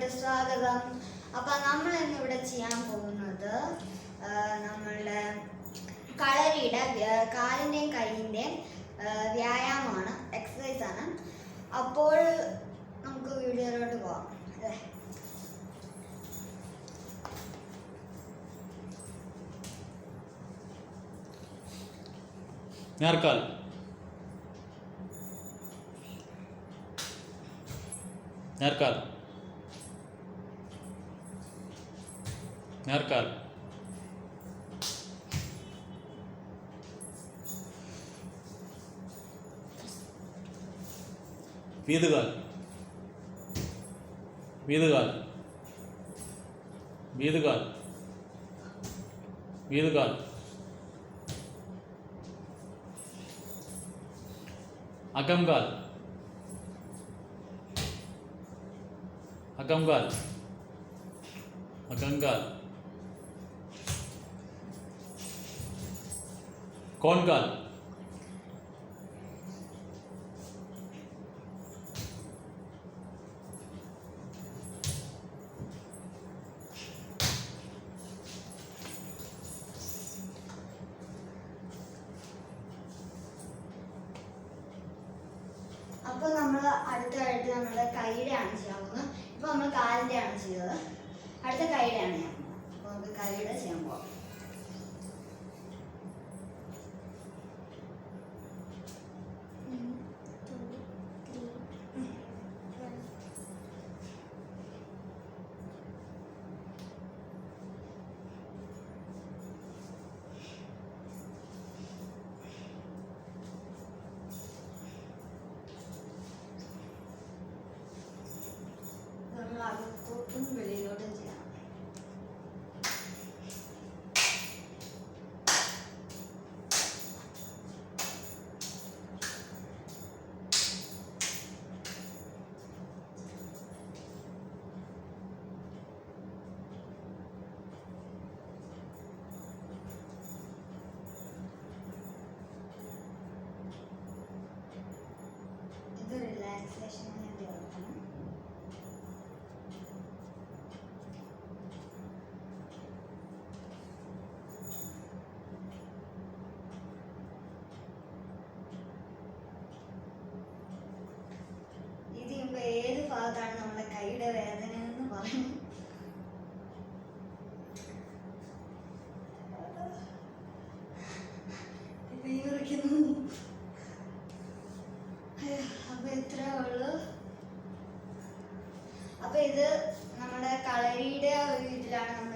ചാനലിലോട്ട് സ്വാഗതം. അപ്പം നമ്മൾ ഇന്നിവിടെ ചെയ്യാൻ പോകുന്നത് നമ്മളുടെ കളരിയുടെ കാലിൻ്റെയും കൈയിൻ്റെയും വ്യായാമമാണ്, എക്സസൈസ് ആണ്. അപ്പോൾ നമുക്ക് വീഡിയോയിലോട്ട് പോവാം അല്ലേ. നേർക്കാൽ, നേർക്കാൽ, നേർക്കാൽ, വീതുകാൽ, വീതുകാൽ, വീതുകാൽ, വീതുകാൽ, അകംകാൽ, അകംകാൽ, അകംകാൽ, കോൺകാൽ, അപ്പോൾ നമ്മൾ അടുത്തതായിട്ട് നമ്മുടെ കൈയുടെയാണ് ചെയ്യാൻ പോകുന്നത്. ഇപ്പോൾ നമ്മൾ കാലിൻ്റെയാണ് ചെയ്തത്, അടുത്ത കൈയുടെയാണ് ചെയ്യാൻ പോകുന്നത്. അപ്പോൾ നമുക്ക് കൈയുടെ ചെയ്യാൻ പോകാം. നമ്മൾ അകത്തോട്ടും വെളിയിലോട്ടും ചെയ്യണം. ഇത് റിലാക്സേഷന് വേണ്ടി വെക്കണം. ഇത് ചെയ്യുമ്പോൾ ഏത് ഭാഗത്താണ് നമ്മുടെ കൈയുടെ വേദന എന്ന് പറയും. അപ്പൊ ഇത്രേ ഉള്ളൂ. അപ്പൊ ഇത് നമ്മുടെ കളരിയുടെ ഒരു ഇതിലാണ് നമ്മൾ